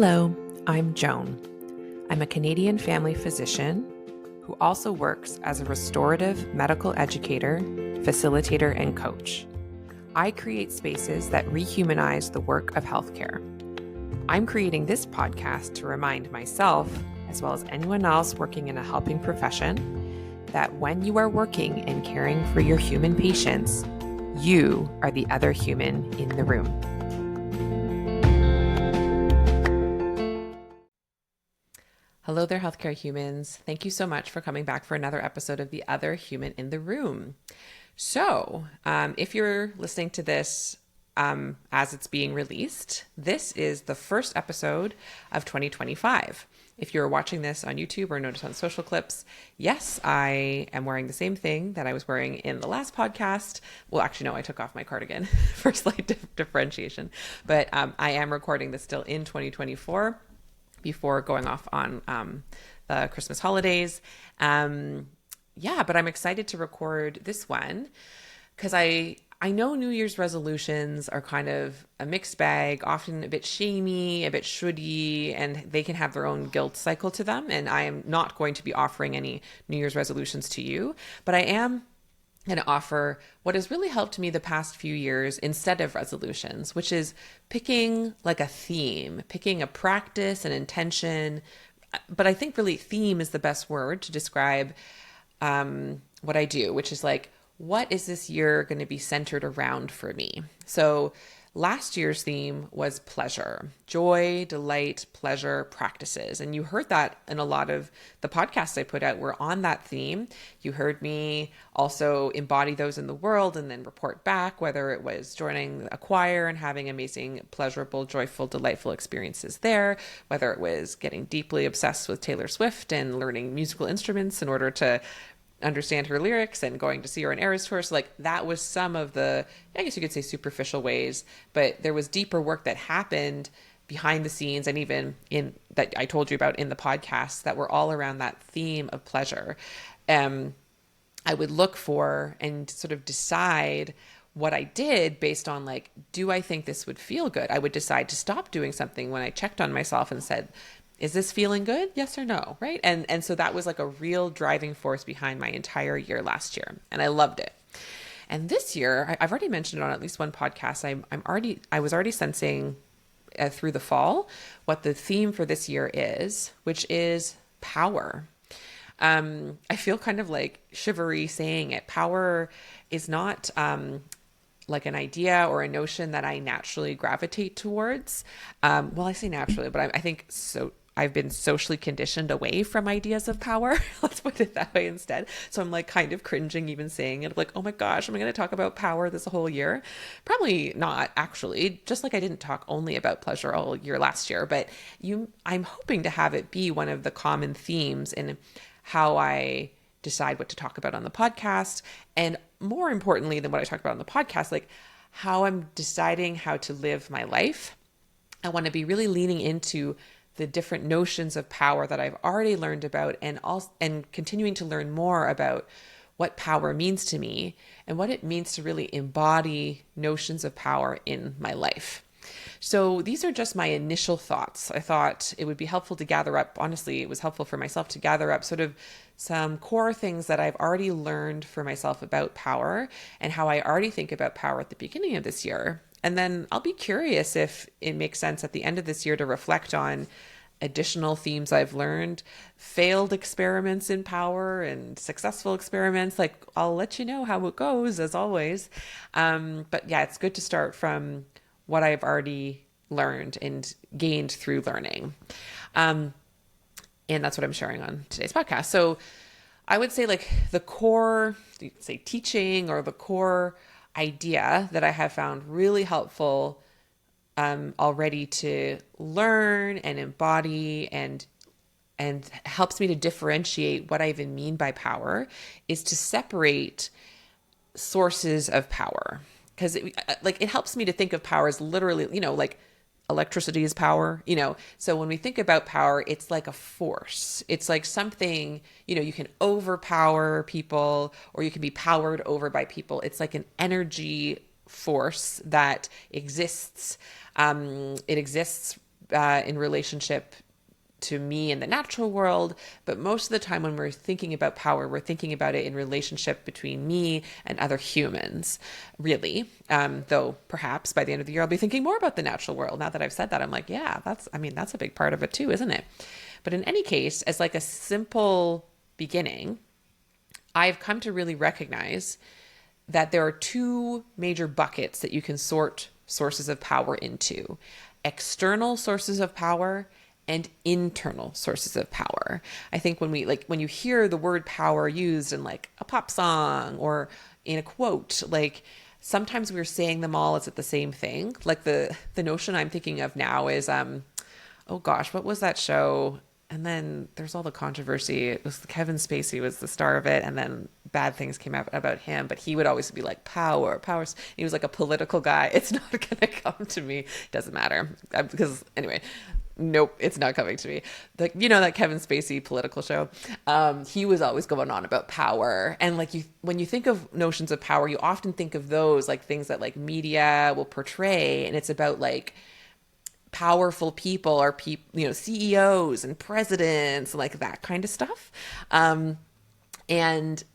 Hello, I'm Joan. I'm a Canadian family physician who also works as a restorative medical educator, facilitator, and coach. I create spaces that rehumanize the work of healthcare. I'm creating this podcast to remind myself, as well as anyone else working in a helping profession, that when you are working and caring for your human patients, you are the other human in the room. Hello there, healthcare humans. Thank you so much for coming back for another episode of The Other Human in the Room. So, if you're listening to this as it's being released, this is the first episode of 2025. If you're watching this on YouTube or notice on social clips, yes, I am wearing the same thing that I was wearing in the last podcast. Well, actually, no, I took off my cardigan for slight differentiation, but I am recording this still in 2024 before going off on the Christmas holidays. But I'm excited to record this one because I know New Year's resolutions are kind of a mixed bag, often a bit shamey, a bit shouldy, and they can have their own guilt cycle to them. And I am not going to be offering any New Year's resolutions to you, but I am going to offer what has really helped me the past few years instead of resolutions, which is picking like a theme, picking a practice, an intention. But I think really theme is the best word to describe what I do, which is like, what is this year going to be centered around for me? So last year's theme was pleasure, joy, delight, pleasure practices. And you heard that in a lot of the podcasts I put out were on that theme. You heard me also embody those in the world and then report back, whether it was joining a choir and having amazing, pleasurable, joyful, delightful experiences there, whether it was getting deeply obsessed with Taylor Swift and learning musical instruments in order to understand her lyrics and going to see her on Eras Tour. So like that was some of the, I guess you could say superficial ways, but there was deeper work that happened behind the scenes and even in that I told you about in the podcast that were all around that theme of pleasure. I would look for and sort of decide what I did based on like, do I think this would feel good? I would decide to stop doing something when I checked on myself and said, is this feeling good? Yes or no, right? And so that was like a real driving force behind my entire year last year, and I loved it. And this year, I've already mentioned it on at least one podcast. I was already sensing through the fall what the theme for this year is, which is power. I feel kind of like shivery saying it. Power is not like an idea or a notion that I naturally gravitate towards. Well, I say naturally, but I think so. I've been socially conditioned away from ideas of power. Let's put it that way instead. So I'm like kind of cringing even saying it, like, oh my gosh, am I going to talk about power this whole year? Probably not, actually. Just like I didn't talk only about pleasure all year last year, but I'm hoping to have it be one of the common themes in how I decide what to talk about on the podcast. And more importantly than what I talk about on the podcast, like how I'm deciding how to live my life. I want to be really leaning into the different notions of power that I've already learned about and continuing to learn more about what power means to me and what it means to really embody notions of power in my life. So these are just my initial thoughts. I thought it would be helpful to gather up, honestly, it was helpful for myself to gather up sort of some core things that I've already learned for myself about power and how I already think about power at the beginning of this year. And then I'll be curious if it makes sense at the end of this year to reflect on additional themes I've learned, failed experiments in power and successful experiments. Like I'll let you know how it goes as always. But yeah, it's good to start from what I've already learned and gained through learning. And that's what I'm sharing on today's podcast. So I would say like the core, say teaching or the core idea that I have found really helpful already to learn and embody and helps me to differentiate what I even mean by power is to separate sources of power. Because it helps me to think of power as literally, like electricity is power, So when we think about power, it's like a force. It's like something, you can overpower people or you can be powered over by people. It's like an energy force that exists. It exists in relationship to me in the natural world, but most of the time when we're thinking about power, we're thinking about it in relationship between me and other humans, really. Though perhaps by the end of the year, I'll be thinking more about the natural world. Now that I've said that, I'm like, yeah, that's a big part of it too, isn't it? But in any case, as like a simple beginning, I've come to really recognize that there are two major buckets that you can sort sources of power into: external sources of power and internal sources of power. I think when you hear the word power used in like a pop song or in a quote, like sometimes we're saying them all as at the same thing. Like the notion I'm thinking of now is oh gosh, what was that show? And then there's all the controversy. It was Kevin Spacey was the star of it, and then bad things came out about him. But he would always be like, power. He was like a political guy. It's not going to come to me. Doesn't matter. Because anyway, nope, it's not coming to me. That Kevin Spacey political show, he was always going on about power. And like when you think of notions of power, you often think of those like things that like media will portray. And it's about like powerful people or CEOs and presidents, like that kind of stuff. And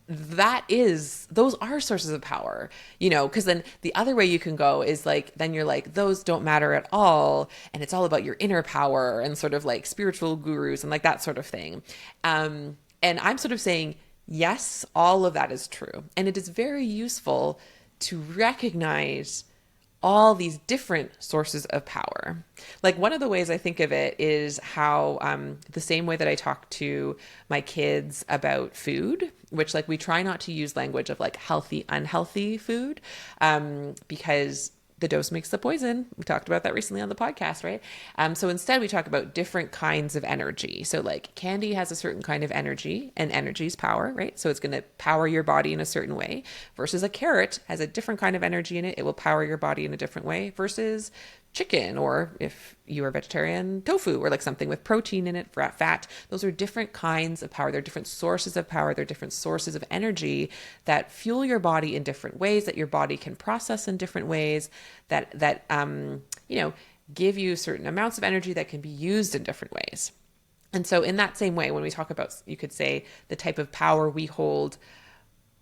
those are sources of power, because then the other way you can go is like, then you're like, those don't matter at all. And it's all about your inner power and sort of like spiritual gurus and like that sort of thing. And I'm sort of saying, yes, all of that is true. And it is very useful to recognize all these different sources of power. Like one of the ways I think of it is how the same way that I talk to my kids about food, which like we try not to use language of like healthy, unhealthy food, because the dose makes the poison. We talked about that recently on the podcast, right? So instead we talk about different kinds of energy. So like candy has a certain kind of energy, and energy is power, right? So it's going to power your body in a certain way, versus a carrot has a different kind of energy in it. It will power your body in a different way, versus chicken, or if you are vegetarian, tofu, or like something with protein in it, fat. Those are different kinds of power. They're different sources of power. They're different sources of energy that fuel your body in different ways, that your body can process in different ways, that give you certain amounts of energy that can be used in different ways. And so in that same way, when we talk about, you could say, the type of power we hold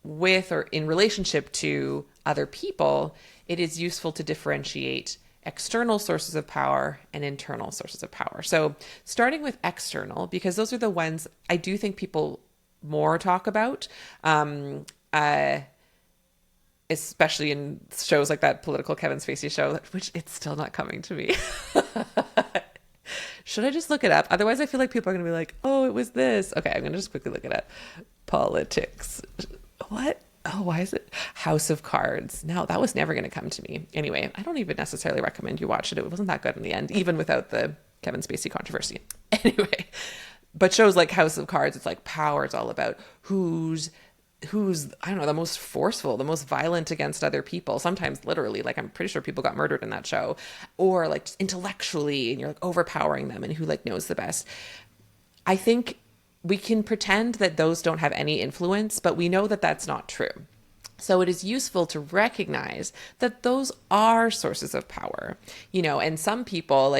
with or in relationship to other people, it is useful to differentiate external sources of power and internal sources of power. So starting with external, because those are the ones I do think people more talk about, especially in shows like that political Kevin Spacey show, which it's still not coming to me. Should I just look it up? Otherwise, I feel like people are going to be like, oh, it was this. Okay, I'm going to just quickly look it up. Politics. What? Oh, why is it House of Cards? No, that was never going to come to me. Anyway, I don't even necessarily recommend you watch it. It wasn't that good in the end, even without the Kevin Spacey controversy. Anyway, but shows like House of Cards, it's like power. It's all about who's I don't know, the most forceful, the most violent against other people. Sometimes literally, like I'm pretty sure people got murdered in that show, or like just intellectually, and you're like overpowering them, and who like knows the best. I think we can pretend that those don't have any influence, but we know that that's not true. So it is useful to recognize that those are sources of power, and some people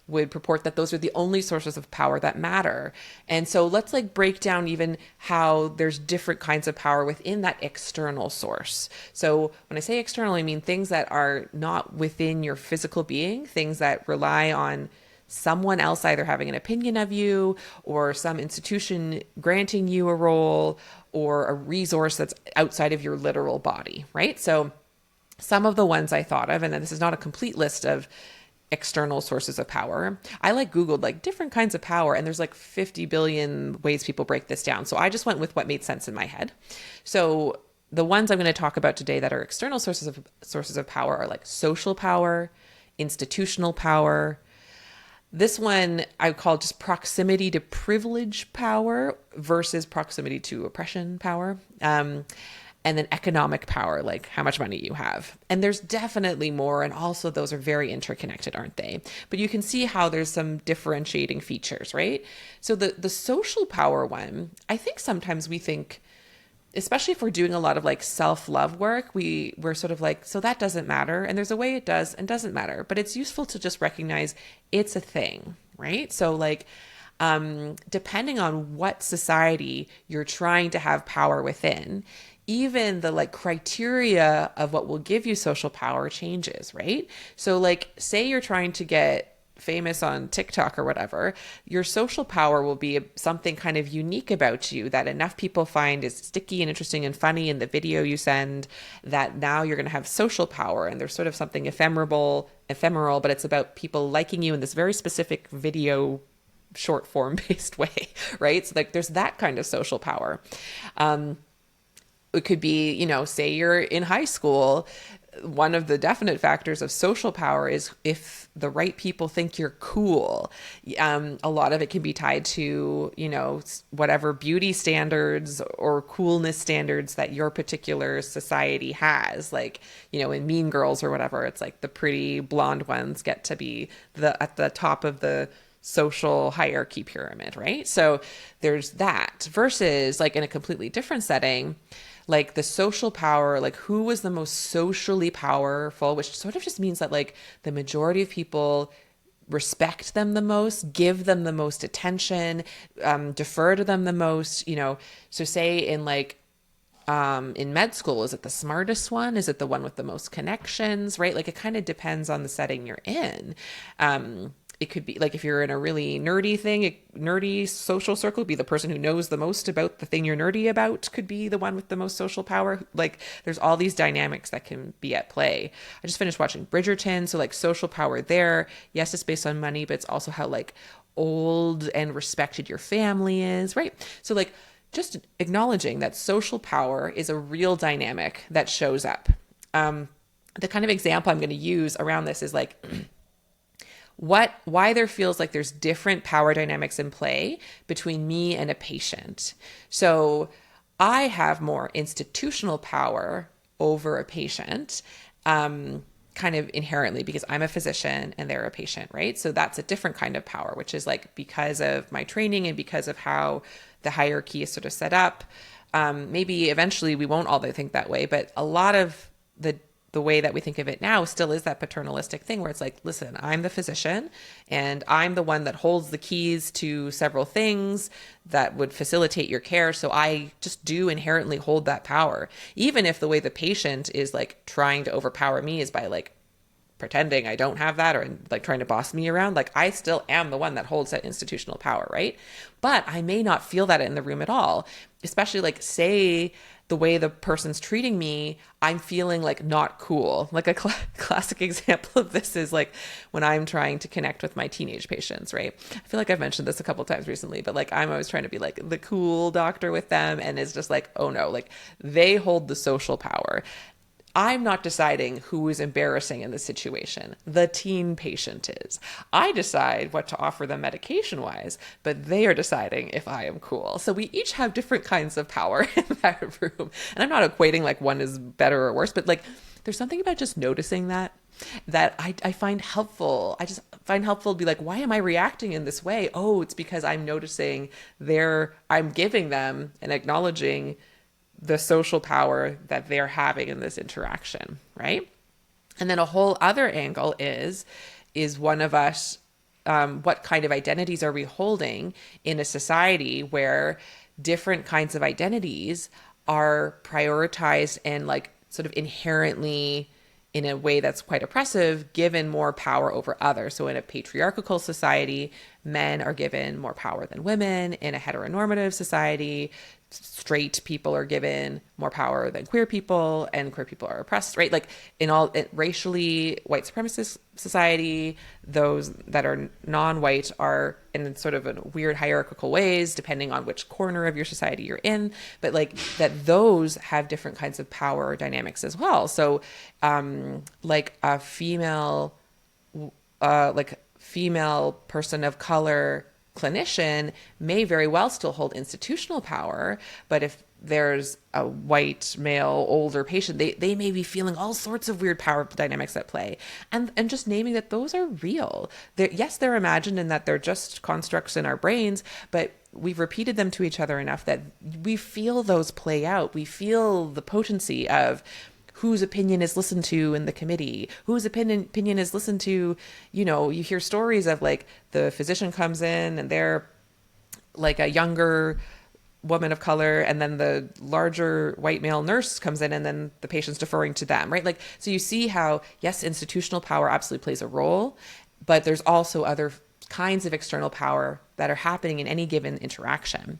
would purport that those are the only sources of power that matter. And so let's break down even how there's different kinds of power within that external source. So when I say external, I mean things that are not within your physical being, things that rely on someone else either having an opinion of you, or some institution granting you a role, or a resource that's outside of your literal body, right? So some of the ones I thought of, and this is not a complete list of external sources of power. I Googled different kinds of power, and there's 50 billion ways people break this down. So I just went with what made sense in my head. So the ones I'm going to talk about today that are external sources of power are social power, institutional power. This one I call just proximity to privilege power versus proximity to oppression power. And then economic power, like how much money you have. And there's definitely more. And also those are very interconnected, aren't they? But you can see how there's some differentiating features, right? So the social power one, I think sometimes we think especially if we're doing a lot of like self-love work, we're sort of like, so that doesn't matter. And there's a way it does and doesn't matter, but it's useful to just recognize it's a thing, right? So like, depending on what society you're trying to have power within, even the like criteria of what will give you social power changes, right? So like, say you're trying to get famous on TikTok or whatever, your social power will be something kind of unique about you that enough people find is sticky and interesting and funny in the video you send, that now you're going to have social power. And there's sort of something ephemeral, but it's about people liking you in this very specific video short form based way, right? So like there's that kind of social power. It could be, say you're in high school, one of the definite factors of social power is if the right people think you're cool. A lot of it can be tied to, whatever beauty standards or coolness standards that your particular society has. Like, in Mean Girls or whatever, it's like the pretty blonde ones get to be at the top of the social hierarchy pyramid, right? So there's that versus like in a completely different setting, like the social power, like who was the most socially powerful, which sort of just means that like the majority of people respect them the most, give them the most attention, defer to them the most, so say in like, in med school, is it the smartest one? Is it the one with the most connections, right? Like it kind of depends on the setting you're in. It could be like if you're in a really nerdy social circle, be the person who knows the most about the thing you're nerdy about could be the one with the most social power. Like there's all these dynamics that can be at play. I just finished watching Bridgerton. So like social power there, yes, it's based on money, but it's also how like old and respected your family is, right? So like just acknowledging that social power is a real dynamic that shows up. The kind of example I'm going to use around this is like, why there feels like there's different power dynamics in play between me and a patient. So I have more institutional power over a patient, kind of inherently because I'm a physician and they're a patient, right? So that's a different kind of power, which is like because of my training and because of how the hierarchy is sort of set up. Maybe eventually we won't all think that way, but a lot of the way that we think of it now still is that paternalistic thing where it's like, listen, I'm the physician and I'm the one that holds the keys to several things that would facilitate your care. So I just do inherently hold that power, even if the way the patient is like trying to overpower me is by like pretending I don't have that or like trying to boss me around. Like I still am the one that holds that institutional power, right? But I may not feel that in the room at all, especially like say the way the person's treating me, I'm feeling like not cool. Like a classic example of this is like when I'm trying to connect with my teenage patients, right? I feel like I've mentioned this a couple of times recently, but like I'm always trying to be like the cool doctor with them. And it's just like, oh no, like they hold the social power. I'm not deciding who is embarrassing in the situation. The teen patient is. I decide what to offer them medication-wise, but they are deciding if I am cool. So we each have different kinds of power in that room. And I'm not equating like one is better or worse, but like there's something about just noticing that I find helpful. I just find helpful to be like, why am I reacting in this way? Oh, it's because I'm noticing I'm giving them and acknowledging the social power that they're having in this interaction, right? And then a whole other angle is one of us, what kind of identities are we holding in a society where different kinds of identities are prioritized and like sort of inherently in a way that's quite oppressive, given more power over others. So in a patriarchal society, men are given more power than women. In a heteronormative society, straight people are given more power than queer people, and queer people are oppressed, right? Like in all racially white supremacist society, those that are non-white are in sort of a weird hierarchical ways, depending on which corner of your society you're in, but like that those have different kinds of power dynamics as well. So like a female person of color clinician may very well still hold institutional power, but if there's a white male older patient, they may be feeling all sorts of weird power dynamics at play, and just naming that those are real. Yes, they're imagined and that they're just constructs in our brains, but we've repeated them to each other enough that we feel those play out. We feel the potency of whose opinion is listened to in the committee, whose opinion is listened to. You hear stories of like the physician comes in and they're like a younger woman of color, and then the larger white male nurse comes in, and then the patient's deferring to them, right? Like, so you see how, yes, institutional power absolutely plays a role, but there's also other kinds of external power that are happening in any given interaction.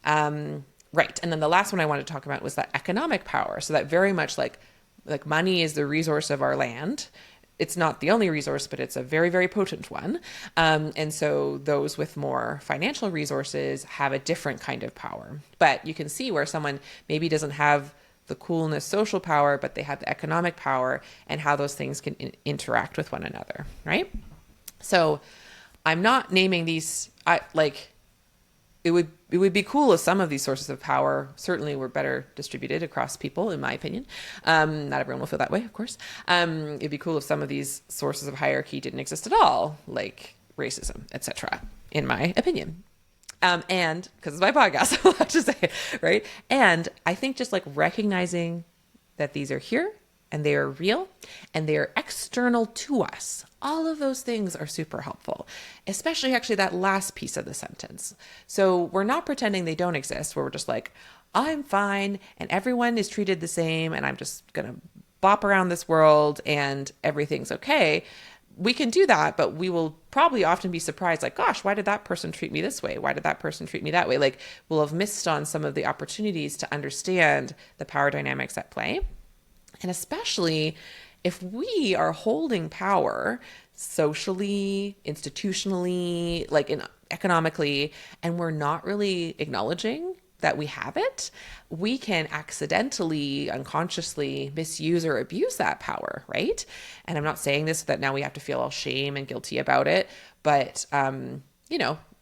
Right. And then the last one I wanted to talk about was that economic power. So that very much like money is the resource of our land. It's not the only resource, but it's a very, very potent one. And so those with more financial resources have a different kind of power. But you can see where someone maybe doesn't have the coolness social power, but they have the economic power, and how those things can interact with one another, right? So I'm not naming these, it would be cool if some of these sources of power certainly were better distributed across people, in my opinion. Not everyone will feel that way, of course. It'd be cool if some of these sources of hierarchy didn't exist at all, like racism, etc., in my opinion. And because it's my podcast, I'll have to say it, right? And I think just like recognizing that these are here and they are real and they are external to us. All of those things are super helpful, especially actually that last piece of the sentence. So we're not pretending they don't exist, where we're just like, I'm fine and everyone is treated the same and I'm just going to bop around this world and everything's okay. We can do that, but we will probably often be surprised, like, gosh, why did that person treat me this way? Why did that person treat me that way? Like, we'll have missed on some of the opportunities to understand the power dynamics at play. And especially if we are holding power socially, institutionally, like economically, and we're not really acknowledging that we have it, we can accidentally, unconsciously misuse or abuse that power, right? And I'm not saying this so that now we have to feel all shame and guilty about it, but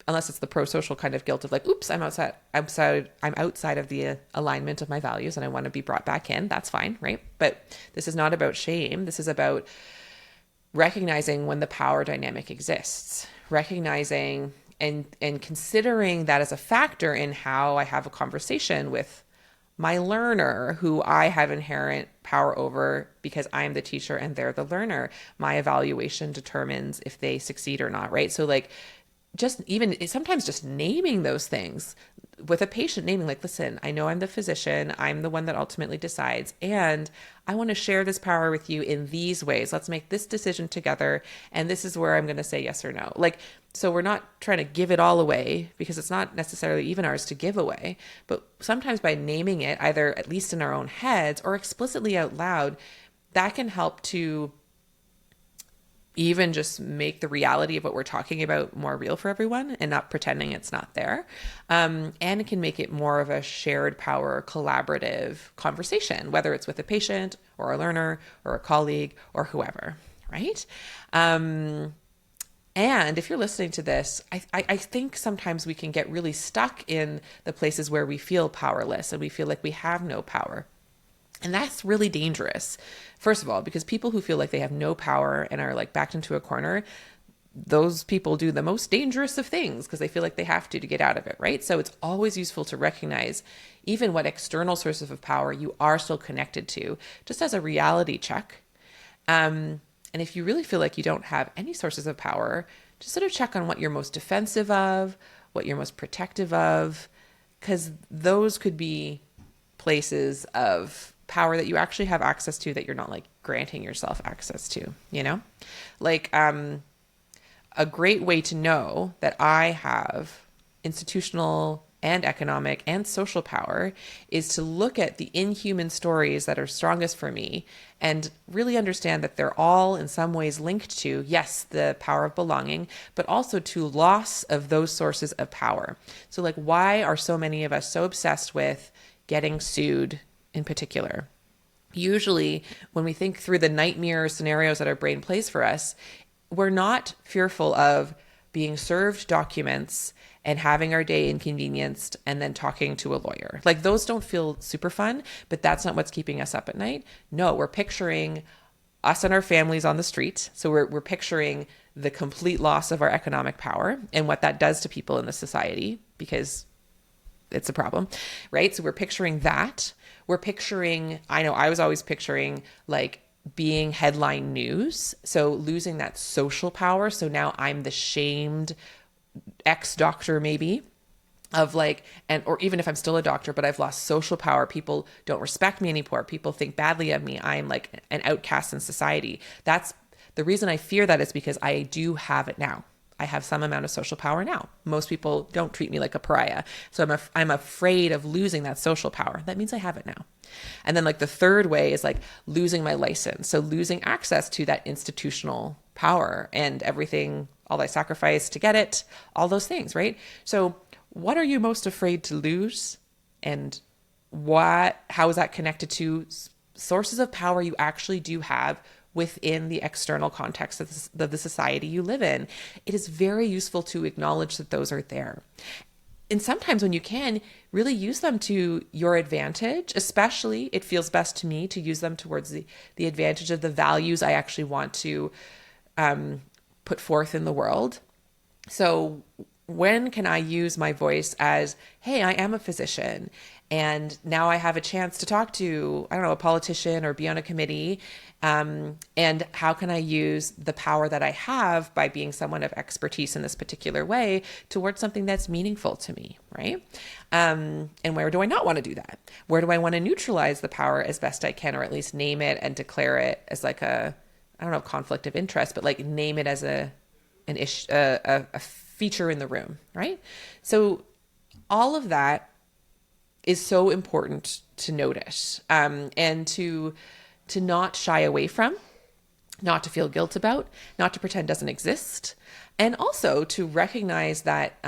unless it's the pro-social kind of guilt of like, oops, I'm outside of the alignment of my values and I want to be brought back in. That's fine, right? But this is not about shame. This is about recognizing when the power dynamic exists, recognizing and considering that as a factor in how I have a conversation with my learner, who I have inherent power over because I'm the teacher and they're the learner. My evaluation determines if they succeed or not, right? So like, just even sometimes just naming those things with a patient, naming like, listen, I know I'm the physician, I'm the one that ultimately decides, and I want to share this power with you in these ways. Let's make this decision together, and this is where I'm going to say yes or no. Like, so we're not trying to give it all away, because it's not necessarily even ours to give away, but sometimes by naming it, either at least in our own heads or explicitly out loud, that can help to even just make the reality of what we're talking about more real for everyone and not pretending it's not there. And it can make it more of a shared power, collaborative conversation, whether it's with a patient or a learner or a colleague or whoever, right? And if you're listening to this, I think sometimes we can get really stuck in the places where we feel powerless and we feel like we have no power. And that's really dangerous. First of all, because people who feel like they have no power and are like backed into a corner, those people do the most dangerous of things because they feel like they have to get out of it, right? So it's always useful to recognize even what external sources of power you are still connected to, just as a reality check. And if you really feel like you don't have any sources of power, just sort of check on what you're most defensive of, what you're most protective of, because those could be places of power that you actually have access to that you're not like granting yourself access to, like a great way to know that I have institutional and economic and social power is to look at the inhuman stories that are strongest for me and really understand that they're all in some ways linked to, yes, the power of belonging, but also to loss of those sources of power. So like, why are so many of us so obsessed with getting sued in particular? Usually when we think through the nightmare scenarios that our brain plays for us, we're not fearful of being served documents and having our day inconvenienced and then talking to a lawyer. Like those don't feel super fun, but that's not what's keeping us up at night. No, we're picturing us and our families on the street. So we're picturing the complete loss of our economic power and what that does to people in the society, because it's a problem, right? So we're picturing that. We're picturing, I know I was always picturing like being headline news. So losing that social power. So now I'm the shamed ex-doctor maybe of like, and, or even if I'm still a doctor, but I've lost social power, people don't respect me anymore. People think badly of me. I'm like an outcast in society. That's the reason I fear that, is because I do have it now. I have some amount of social power now. Most people don't treat me like a pariah. So I'm afraid of losing that social power. That means I have it now. And then like the third way is like losing my license. So losing access to that institutional power and everything, all I sacrificed to get it, all those things, right? So what are you most afraid to lose? And how is that connected to sources of power you actually do have within the external context of the society you live in? It is very useful to acknowledge that those are there. And sometimes when you can, really use them to your advantage. Especially, it feels best to me to use them towards the advantage of the values I actually want to put forth in the world. So when can I use my voice as, hey, I am a physician, and now I have a chance to talk to, I don't know, a politician or be on a committee. And how can I use the power that I have by being someone of expertise in this particular way towards something that's meaningful to me, right? And where do I not want to do that? Where do I want to neutralize the power as best I can, or at least name it and declare it as like I don't know, conflict of interest, but like name it as an issue, a feature in the room, right? So all of that is so important to notice, and to not shy away from, not to feel guilt about, not to pretend doesn't exist, and also to recognize that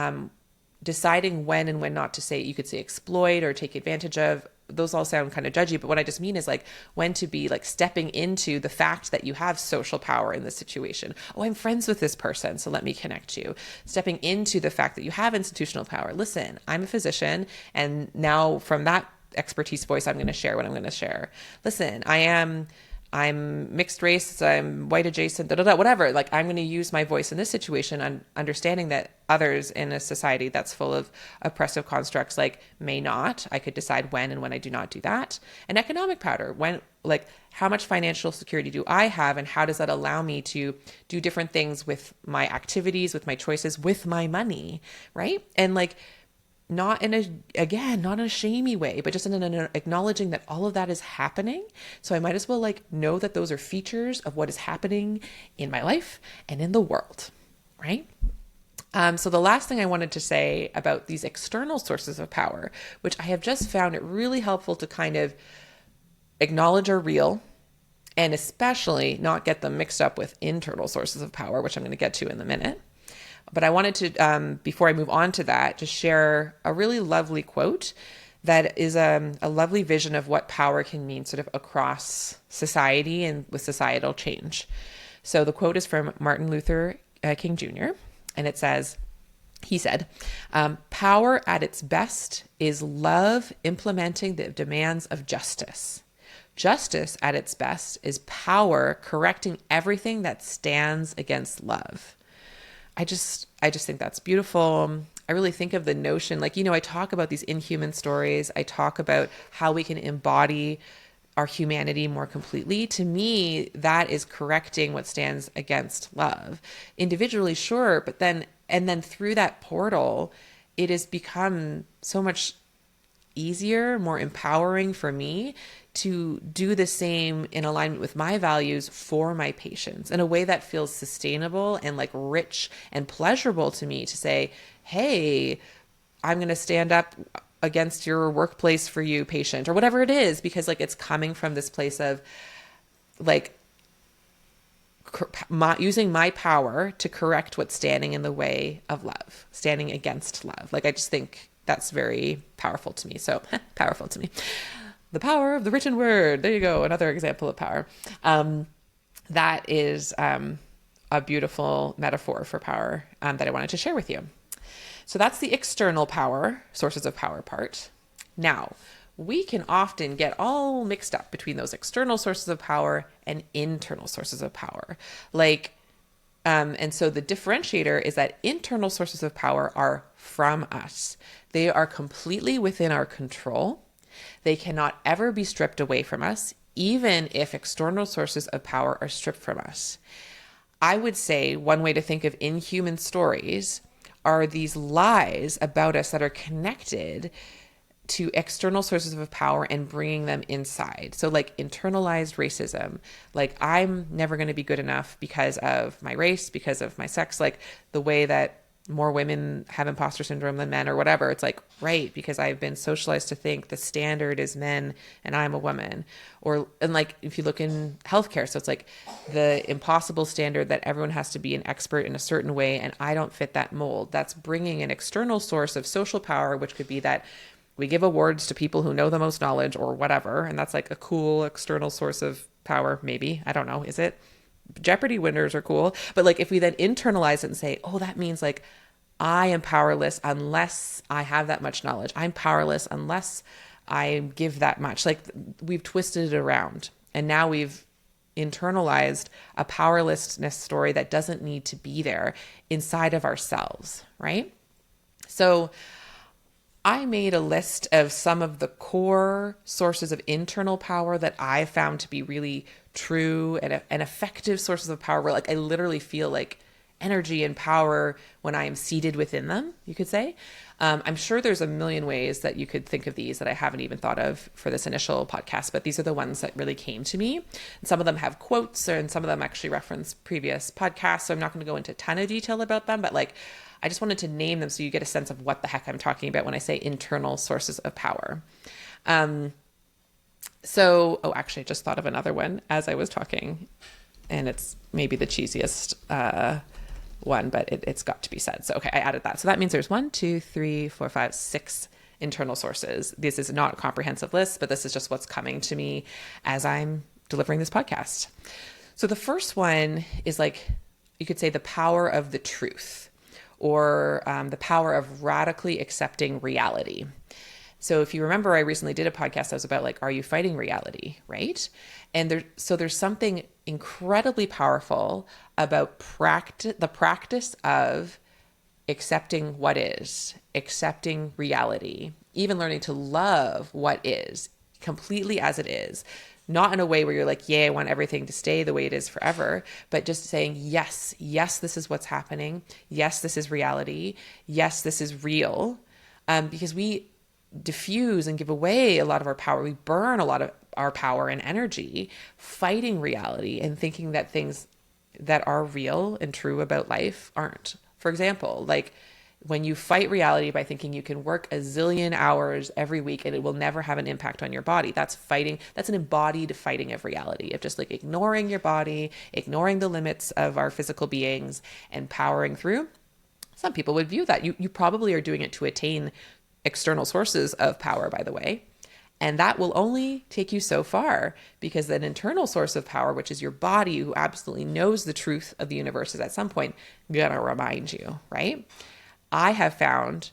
deciding when and when not to say, you could say exploit or take advantage of, those all sound kind of judgy, but what I just mean is like when to be like stepping into the fact that you have social power in this situation. Oh, I'm friends with this person, so let me connect you. Stepping into the fact that you have institutional power. Listen, I'm a physician, and now from that expertise voice, I'm going to share what I'm going to share. Listen, I'm mixed race, I'm white adjacent, whatever. Like I'm going to use my voice in this situation, understanding that others in a society that's full of oppressive constructs like may not. I could decide when and when I do not do that. And economic power, when, like, how much financial security do I have, and how does that allow me to do different things with my activities, with my choices, with my money, right? And like, not in a shamey way, but just in an acknowledging that all of that is happening. So I might as well like know that those are features of what is happening in my life and in the world, right? So the last thing I wanted to say about these external sources of power, which I have just found it really helpful to kind of acknowledge are real, and especially not get them mixed up with internal sources of power, which I'm going to get to in a minute. But I wanted to, before I move on to that, just share a really lovely quote that is a lovely vision of what power can mean sort of across society and with societal change. So the quote is from Martin Luther King Jr., and it says, he said, power at its best is love implementing the demands of justice. Justice at its best is power correcting everything that stands against love. I just think that's beautiful. I really think of the notion, like, I talk about these inhuman stories. I talk about how we can embody our humanity more completely. To me, that is correcting what stands against love. Individually, sure, but then through that portal, it has become so much easier, more empowering for me to do the same in alignment with my values for my patients in a way that feels sustainable and like rich and pleasurable to me, to say, hey, I'm going to stand up against your workplace for you, patient, or whatever it is, because like it's coming from this place of like using my power to correct what's standing in the way of love, standing against love. Like I just think that's very powerful to me. So powerful to me. The power of the written word. There you go. Another example of power. That is a a beautiful metaphor for power that I wanted to share with you. So that's the external power, sources of power part. Now, we can often get all mixed up between those external sources of power and internal sources of power. And so the differentiator is that internal sources of power are from us. They are completely within our control. They cannot ever be stripped away from us, even if external sources of power are stripped from us. I would say one way to think of inhuman stories are these lies about us that are connected to external sources of power and bringing them inside. So like internalized racism, like I'm never going to be good enough because of my race, because of my sex, like the way that more women have imposter syndrome than men or whatever. It's like, right, because I've been socialized to think the standard is men and I'm a woman. And like, if you look in healthcare, so it's like the impossible standard that everyone has to be an expert in a certain way and I don't fit that mold. That's bringing an external source of social power, which could be that we give awards to people who know the most knowledge or whatever. And that's like a cool external source of power, maybe. I don't know. Is it? Jeopardy winners are cool. But like if we then internalize it and say, oh, that means like I am powerless unless I have that much knowledge. I'm powerless unless I give that much. Like we've twisted it around. And now we've internalized a powerlessness story that doesn't need to be there inside of ourselves, right? So I made a list of some of the core sources of internal power that I found to be really true and effective sources of power where like I literally feel like energy and power when I am seated within them, you could say. I'm sure there's a million ways that you could think of these that I haven't even thought of for this initial podcast, but these are the ones that really came to me. And some of them have quotes and some of them actually reference previous podcasts. So I'm not going to go into a ton of detail about them, but like I just wanted to name them so you get a sense of what the heck I'm talking about when I say internal sources of power. Actually, I just thought of another one as I was talking, and it's maybe the cheesiest one, but it's got to be said. So, okay, I added that. So that means there's 6 internal sources. This is not a comprehensive list, but this is just what's coming to me as I'm delivering this podcast. So the first one is like, you could say the power of the truth, or the power of radically accepting reality. So if you remember, I recently did a podcast that was about like, are you fighting reality, right? And there's something incredibly powerful about the practice of accepting what is, accepting reality, even learning to love what is completely as it is. Not in a way where you're like, yeah, I want everything to stay the way it is forever, but just saying, yes, this is what's happening. Yes, this is reality. Yes, this is real. Because we diffuse and give away a lot of our power. We burn a lot of our power and energy fighting reality and thinking that things that are real and true about life aren't. For example, like when you fight reality by thinking you can work a zillion hours every week and it will never have an impact on your body, that's fighting. That's an embodied fighting of reality, of just like ignoring your body, ignoring the limits of our physical beings and powering through. Some people would view that. You probably are doing it to attain external sources of power, by the way. And that will only take you so far, because an internal source of power, which is your body, who absolutely knows the truth of the universe, is at some point gonna remind you, right? I have found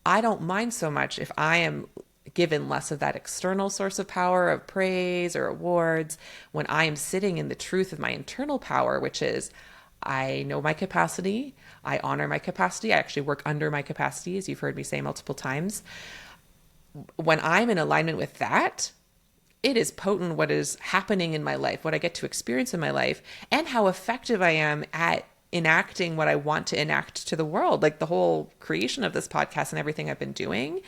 I don't mind so much if I am given less of that external source of power of praise or awards when I am sitting in the truth of my internal power, which is I know my capacity. I honor my capacity. I actually work under my capacity, as you've heard me say multiple times. When I'm in alignment with that, it is potent what is happening in my life, what I get to experience in my life, and how effective I am at enacting what I want to enact to the world. Like the whole creation of this podcast and everything I've been doing,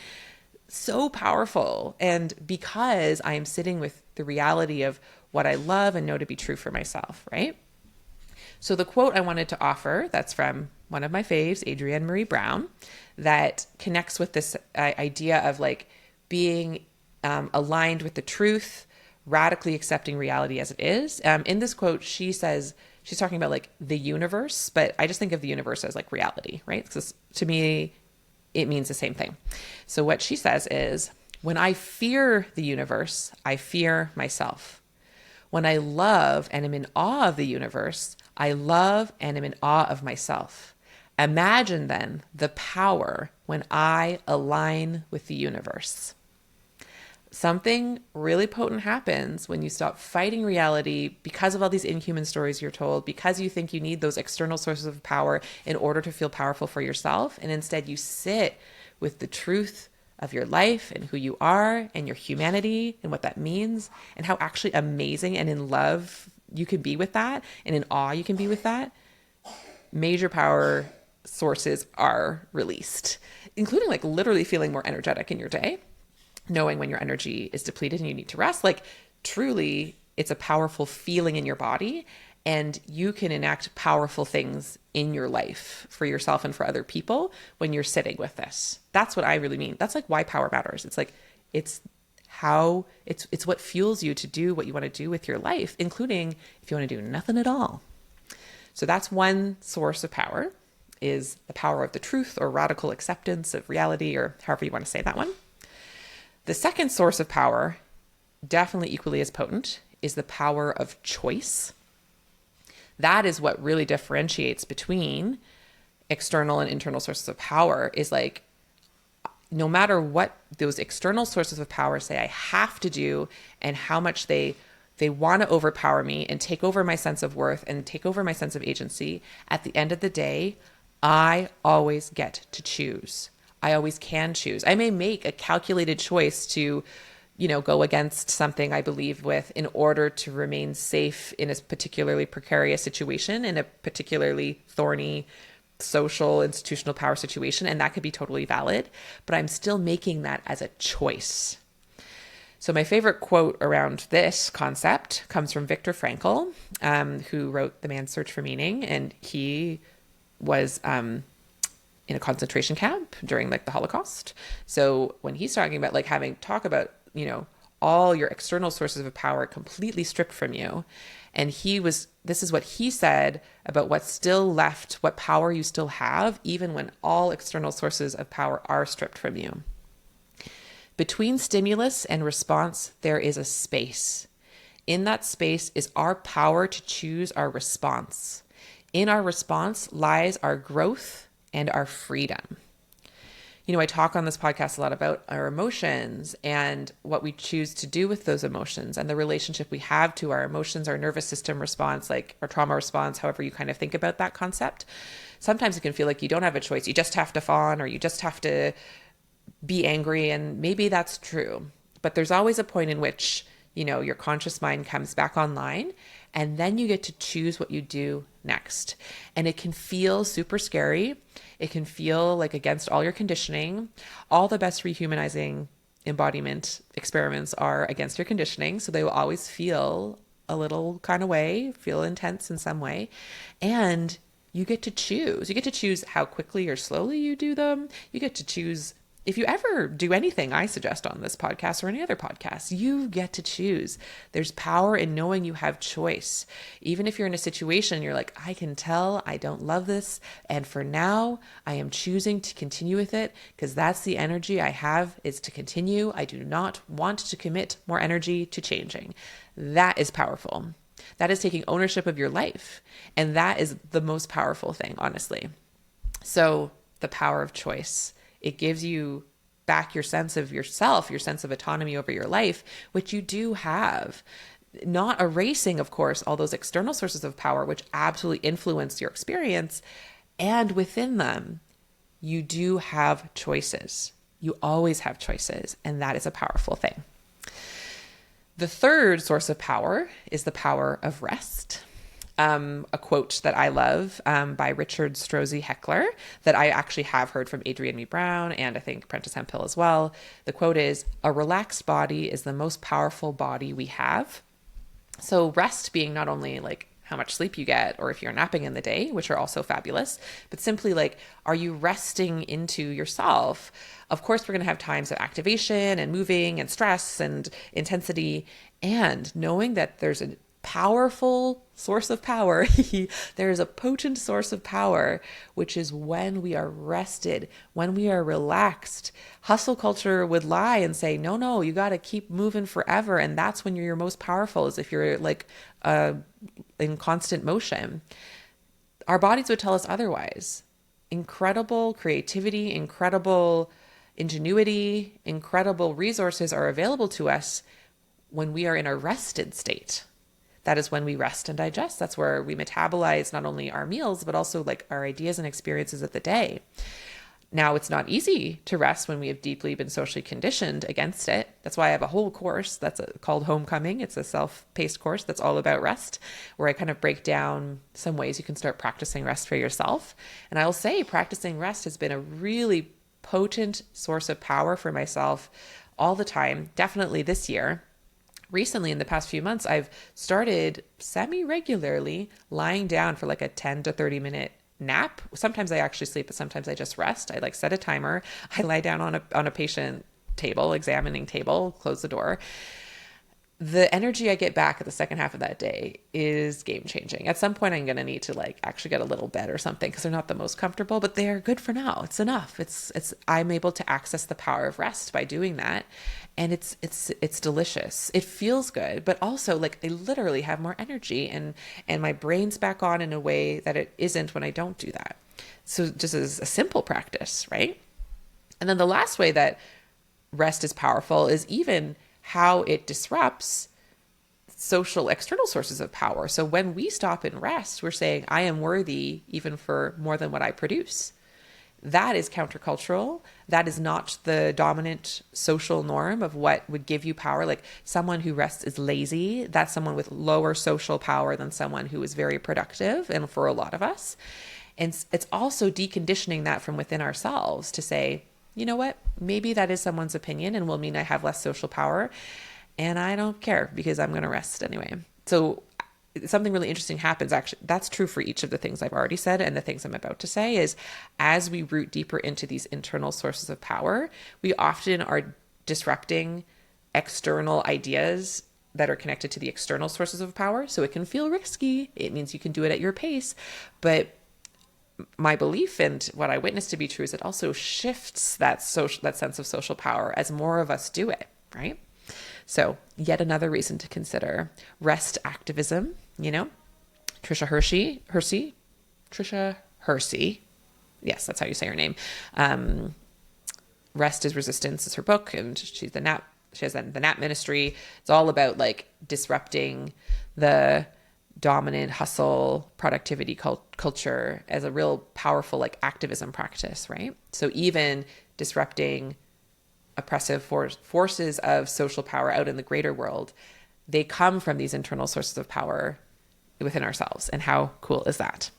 so powerful. And because I am sitting with the reality of what I love and know to be true for myself, right? So the quote I wanted to offer, that's from one of my faves, Adrienne Marie Brown, that connects with this idea of like being aligned with the truth, radically accepting reality as it is. In this quote, she says, she's talking about like the universe, but I just think of the universe as like reality, right? Because to me, it means the same thing. So what she says is, when I fear the universe, I fear myself. When I love and am in awe of the universe, I love and am in awe of myself. Imagine then the power when I align with the universe. Something really potent happens when you stop fighting reality because of all these inhuman stories you're told, because you think you need those external sources of power in order to feel powerful for yourself. And instead you sit with the truth of your life and who you are and your humanity and what that means and how actually amazing and in love you can be with that and in awe you can be with that. Major power sources are released, including like literally feeling more energetic in your day, knowing when your energy is depleted and you need to rest. Like truly, it's a powerful feeling in your body, and you can enact powerful things in your life for yourself and for other people when you're sitting with this. That's what I really mean. That's like why power matters. It's like, it's what fuels you to do what you want to do with your life, including if you want to do nothing at all. So that's one source of power, is the power of the truth or radical acceptance of reality, or however you want to say that one. The second source of power, definitely equally as potent, is the power of choice. That is what really differentiates between external and internal sources of power, is like, no matter what those external sources of power say I have to do and how much they want to overpower me and take over my sense of worth and take over my sense of agency, at the end of the day, I always get to choose. I always can choose. I may make a calculated choice to, go against something I believe with in order to remain safe in a particularly precarious situation, in a particularly thorny social, institutional power situation. And that could be totally valid, but I'm still making that as a choice. So my favorite quote around this concept comes from Viktor Frankl, who wrote The Man's Search for Meaning. And he was in a concentration camp during like the Holocaust. So when he's talking about like talk about, all your external sources of power completely stripped from you. And this is what he said about what's still left, what power you still have, even when all external sources of power are stripped from you. Between stimulus and response, there is a space. In that space is our power to choose our response. In our response lies our growth and our freedom. I talk on this podcast a lot about our emotions and what we choose to do with those emotions and the relationship we have to our emotions, our nervous system response, like our trauma response, however you kind of think about that concept. Sometimes it can feel like you don't have a choice. You just have to fawn, or you just have to be angry. And maybe that's true. But there's always a point in which, your conscious mind comes back online, and then you get to choose what you do next. And it can feel super scary. It can feel like against all your conditioning. All the best rehumanizing embodiment experiments are against your conditioning. So they will always feel a little kind of way, feel intense in some way. And you get to choose. You get to choose how quickly or slowly you do them. You get to choose. If you ever do anything I suggest on this podcast or any other podcast, you get to choose. There's power in knowing you have choice. Even if you're in a situation, you're like, I can tell I don't love this. And for now, I am choosing to continue with it because that's the energy I have, is to continue. I do not want to commit more energy to changing. That is powerful. That is taking ownership of your life. And that is the most powerful thing, honestly. So the power of choice. It gives you back your sense of yourself, your sense of autonomy over your life, which you do have. Not erasing, of course, all those external sources of power, which absolutely influence your experience. And within them, you do have choices. You always have choices. And that is a powerful thing. The third source of power is the power of rest. A quote that I love by Richard Strozzi Heckler that I actually have heard from Adrienne Me Brown and I think Prentice Hemphill as well. The quote is, "A relaxed body is the most powerful body we have." So rest being not only like how much sleep you get, or if you're napping in the day, which are also fabulous, but simply like, are you resting into yourself? Of course, we're going to have times of activation and moving and stress and intensity, and knowing that there's powerful source of power. There is a potent source of power, which is when we are rested, when we are relaxed. Hustle culture would lie and say, no, no, you got to keep moving forever. And that's when you're your most powerful, is if you're like in constant motion. Our bodies would tell us otherwise. Incredible creativity, incredible ingenuity, incredible resources are available to us when we are in a rested state. That is when we rest and digest. That's where we metabolize not only our meals, but also like our ideas and experiences of the day. Now, it's not easy to rest when we have deeply been socially conditioned against it. That's why I have a whole course that's called Homecoming. It's a self-paced course that's all about rest, where I kind of break down some ways you can start practicing rest for yourself. And I'll say practicing rest has been a really potent source of power for myself all the time, definitely this year. Recently, in the past few months, I've started semi-regularly lying down for like a 10 to 30 minute nap. Sometimes I actually sleep, but sometimes I just rest. I like set a timer. I lie down on a patient table, examining table, close the door. The energy I get back at the second half of that day is game changing. At some point, I'm going to need to like actually get a little bed or something, because they're not the most comfortable, but they're good for now. It's enough. I'm able to access the power of rest by doing that. And it's delicious. It feels good, but also like I literally have more energy, and my brain's back on in a way that it isn't when I don't do that. So just as a simple practice, right? And then the last way that rest is powerful is even how it disrupts social external sources of power. So when we stop and rest, we're saying, I am worthy even for more than what I produce. That is countercultural. That is not the dominant social norm of what would give you power. Like someone who rests is lazy. That's someone with lower social power than someone who is very productive, and for a lot of us. And it's also deconditioning that from within ourselves to say, you know what, maybe that is someone's opinion and will mean I have less social power, and I don't care because I'm going to rest anyway. So something really interesting happens. Actually, that's true for each of the things I've already said and the things I'm about to say, is as we root deeper into these internal sources of power, we often are disrupting external ideas that are connected to the external sources of power. So it can feel risky. It means you can do it at your pace, but my belief and what I witnessed to be true is it also shifts that sense of social power as more of us do it, right? So yet another reason to consider rest activism. Tricia Hersey. Yes, that's how you say her name. Rest is Resistance is her book, and she has the NAP ministry. It's all about like disrupting the dominant hustle productivity culture as a real powerful like activism practice, right? So even disrupting oppressive forces of social power out in the greater world, they come from these internal sources of power within ourselves. And how cool is that?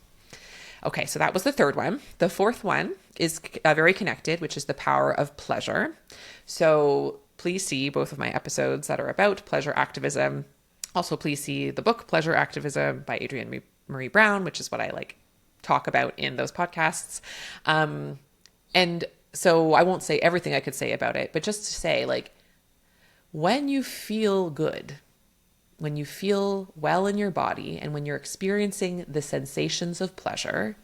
Okay, so that was the third one. The fourth one is very connected, which is the power of pleasure. So please see both of my episodes that are about pleasure activism. Also, please see the book Pleasure Activism by Adrienne Marie Brown, which is what I like talk about in those podcasts. And so I won't say everything I could say about it, but just to say, like, when you feel good, when you feel well in your body, and when you're experiencing the sensations of pleasure,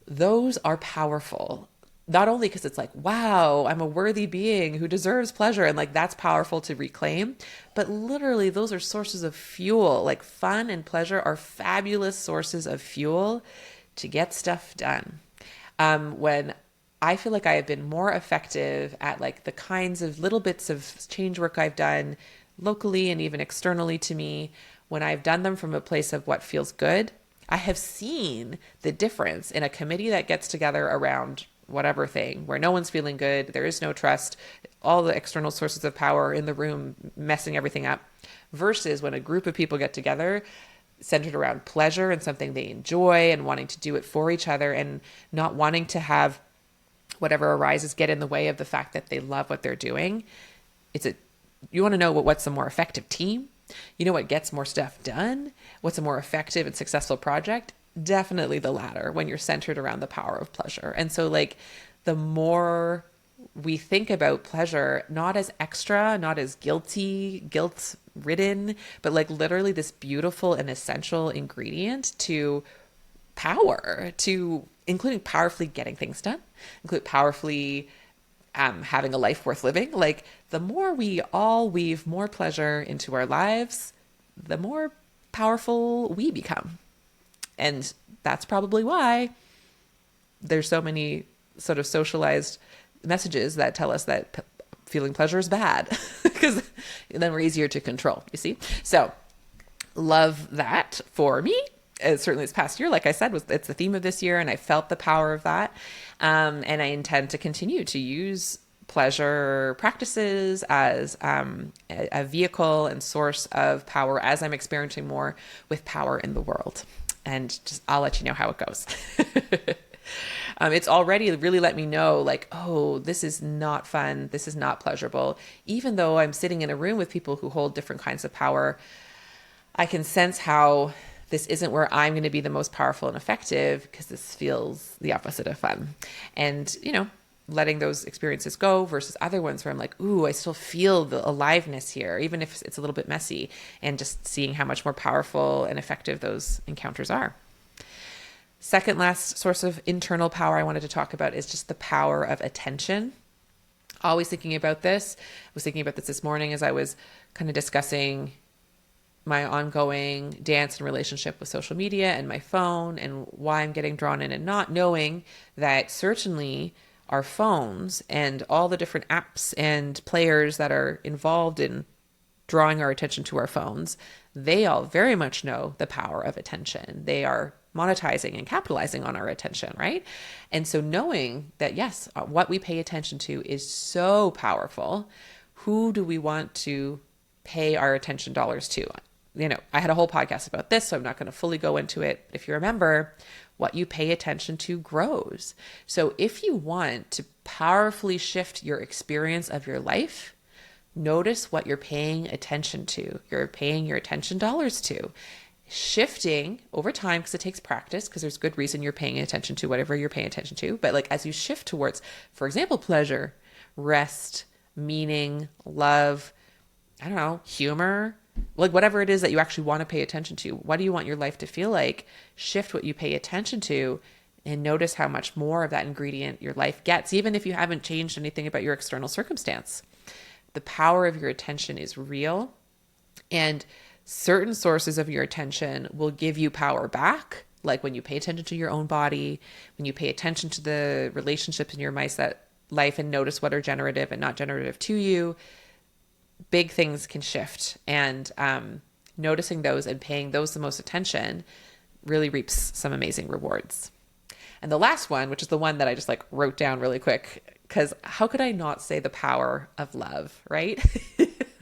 those are powerful. Not only because it's like, wow, I'm a worthy being who deserves pleasure, and like that's powerful to reclaim, but literally those are sources of fuel. Like fun and pleasure are fabulous sources of fuel to get stuff done. When I feel like I have been more effective at like the kinds of little bits of change work I've done locally and even externally to me, when I've done them from a place of what feels good, I have seen the difference in a committee that gets together around whatever thing, where no one's feeling good, there is no trust, all the external sources of power in the room messing everything up, versus when a group of people get together centered around pleasure and something they enjoy and wanting to do it for each other and not wanting to have whatever arises get in the way of the fact that they love what they're doing. You want to know what's a more effective team? You know what gets more stuff done? What's a more effective and successful project? Definitely the latter, when you're centered around the power of pleasure. And so like the more we think about pleasure, not as extra, not as guilt ridden, but like literally this beautiful and essential ingredient to power, to including powerfully getting things done, include powerfully having a life worth living. Like the more we all weave more pleasure into our lives, the more powerful we become. And that's probably why there's so many sort of socialized messages that tell us that feeling pleasure is bad because then we're easier to control, you see? So love that for me. Certainly this past year, like I said, it's the theme of this year, and I felt the power of that. And I intend to continue to use pleasure practices as a vehicle and source of power as I'm experiencing more with power in the world. And just I'll let you know how it goes. It's already really let me know like, oh, this is not fun. This is not pleasurable. Even though I'm sitting in a room with people who hold different kinds of power, I can sense how this isn't where I'm going to be the most powerful and effective because this feels the opposite of fun. And, letting those experiences go versus other ones where I'm like, ooh, I still feel the aliveness here, even if it's a little bit messy, and just seeing how much more powerful and effective those encounters are. Second last source of internal power I wanted to talk about is just the power of attention. Always thinking about this. I was thinking about this morning as I was kind of discussing my ongoing dance and relationship with social media and my phone and why I'm getting drawn in, and not knowing that certainly our phones and all the different apps and players that are involved in drawing our attention to our phones, they all very much know the power of attention. They are monetizing and capitalizing on our attention, right? And so knowing that, yes, what we pay attention to is so powerful. Who do we want to pay our attention dollars to? I had a whole podcast about this, so I'm not going to fully go into it. But if you remember, what you pay attention to grows. So if you want to powerfully shift your experience of your life, notice what you're paying attention to. You're paying your attention dollars to. Shifting over time, because it takes practice, because there's good reason you're paying attention to whatever you're paying attention to. But like as you shift towards, for example, pleasure, rest, meaning, love, I don't know, humor, like whatever it is that you actually want to pay attention to, what do you want your life to feel like? Shift what you pay attention to and notice how much more of that ingredient your life gets, even if you haven't changed anything about your external circumstance. The power of your attention is real, and certain sources of your attention will give you power back. Like when you pay attention to your own body, when you pay attention to the relationships in your life and notice what are generative and not generative to you, big things can shift. And noticing those and paying those the most attention really reaps some amazing rewards. And the last one, which is the one that I just like wrote down really quick, because how could I not say the power of love, right?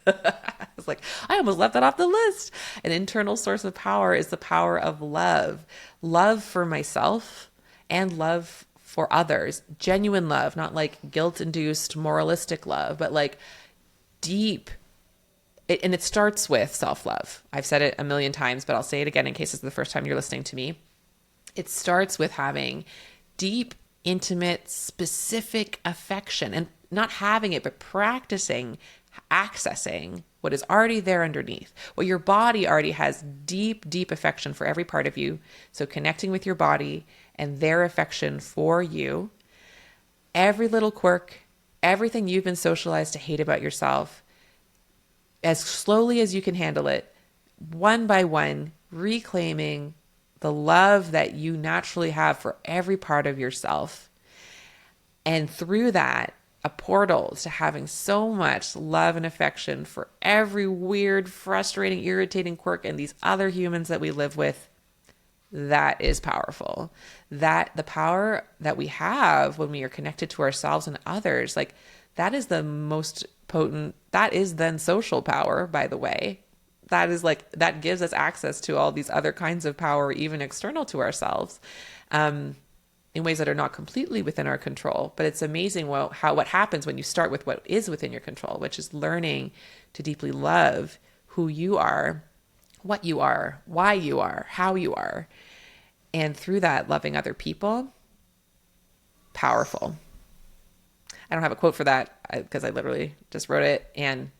I was like, I almost left that off the list. An internal source of power is the power of love. Love for myself and love for others. Genuine love, not like guilt-induced moralistic love, but like deep. And it starts with self-love. I've said it a million times, but I'll say it again in case it's the first time you're listening to me. It starts with having deep, intimate, specific affection, and not having it, but practicing accessing what is already there underneath. Well, your body already has deep, deep affection for every part of you. So connecting with your body and their affection for you, every little quirk, everything you've been socialized to hate about yourself, as slowly as you can handle it, one by one, reclaiming the love that you naturally have for every part of yourself. And through that, a portal to having so much love and affection for every weird, frustrating, irritating quirk and these other humans that we live with. That is powerful. That the power that we have when we are connected to ourselves and others, like that is the most potent. That is then social power, by the way. That is like, that gives us access to all these other kinds of power, even external to ourselves, in ways that are not completely within our control. But it's amazing what happens when you start with what is within your control, which is learning to deeply love who you are, what you are, why you are, how you are. And through that, loving other people, powerful. I don't have a quote for that because I literally just wrote it. And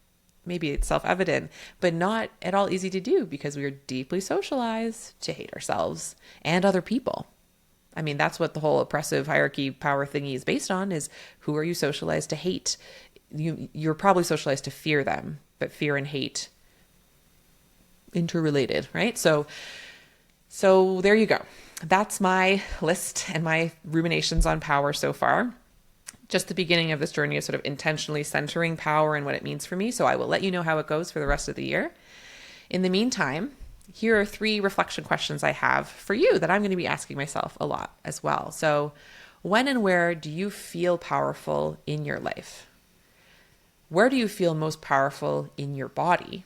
maybe it's self-evident, but not at all easy to do because we are deeply socialized to hate ourselves and other people. I mean, that's what the whole oppressive hierarchy power thingy is based on, is who are you socialized to hate? You're probably socialized to fear them, but fear and hate interrelated, right? So there you go. That's my list and my ruminations on power so far. Just the beginning of this journey of sort of intentionally centering power and what it means for me. So I will let you know how it goes for the rest of the year. In the meantime, here are 3 reflection questions I have for you that I'm going to be asking myself a lot as well. So when and where do you feel powerful in your life? Where do you feel most powerful in your body?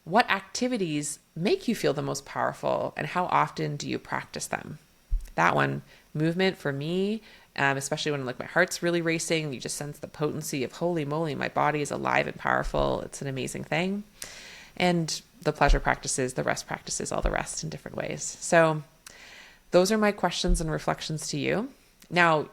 What activities make you feel the most powerful, and how often do you practice them? That one, movement for me, especially when like my heart's really racing, you just sense the potency of holy moly, my body is alive and powerful. It's an amazing thing. And the pleasure practices, the rest practices, all the rest in different ways. So those are my questions and reflections to you. Now,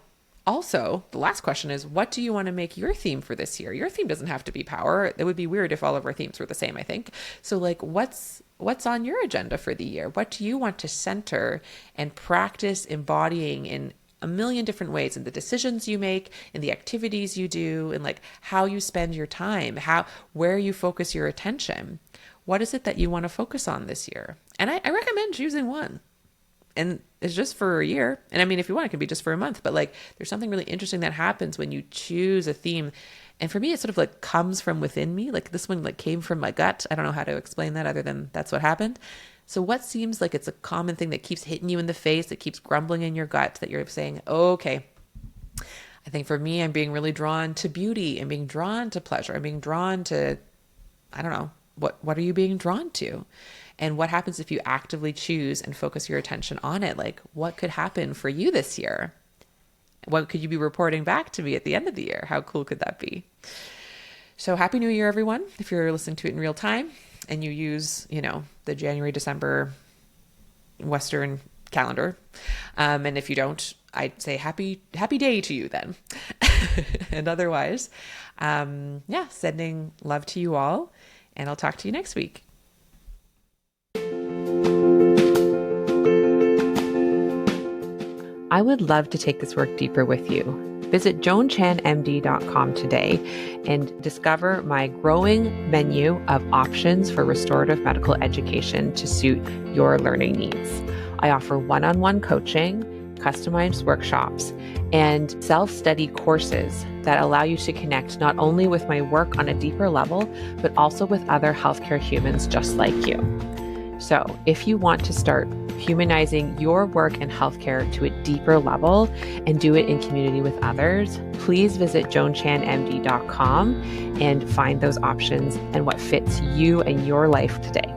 also, the last question is, what do you want to make your theme for this year? Your theme doesn't have to be power. It would be weird if all of our themes were the same, I think. So like, what's on your agenda for the year? What do you want to center and practice embodying in a million different ways, in the decisions you make, in the activities you do, and like how you spend your time, where you focus your attention? What is it that you want to focus on this year? And I recommend choosing one. And it's just for a year. And I mean, if you want, it can be just for a month, but like there's something really interesting that happens when you choose a theme. And for me, it sort of like comes from within me. Like this one like came from my gut. I don't know how to explain that other than that's what happened. So what seems like it's a common thing that keeps hitting you in the face, that keeps grumbling in your gut, that you're saying, oh, okay, I think for me, I'm being really drawn to beauty. I'm being drawn to pleasure. I'm being drawn to, I don't know, what are you being drawn to? And what happens if you actively choose and focus your attention on it? Like, what could happen for you this year? What could you be reporting back to me at the end of the year? How cool could that be? So happy New Year, everyone. If you're listening to it in real time and you use, the January, December Western calendar. And if you don't, I'd say happy day to you then. And otherwise, sending love to you all, and I'll talk to you next week. I would love to take this work deeper with you. Visit joanchanmd.com today and discover my growing menu of options for restorative medical education to suit your learning needs. I offer one-on-one coaching, customized workshops, and self-study courses that allow you to connect not only with my work on a deeper level, but also with other healthcare humans just like you. So if you want to start humanizing your work in healthcare to a deeper level and do it in community with others, please visit joanchanmd.com and find those options and what fits you and your life today.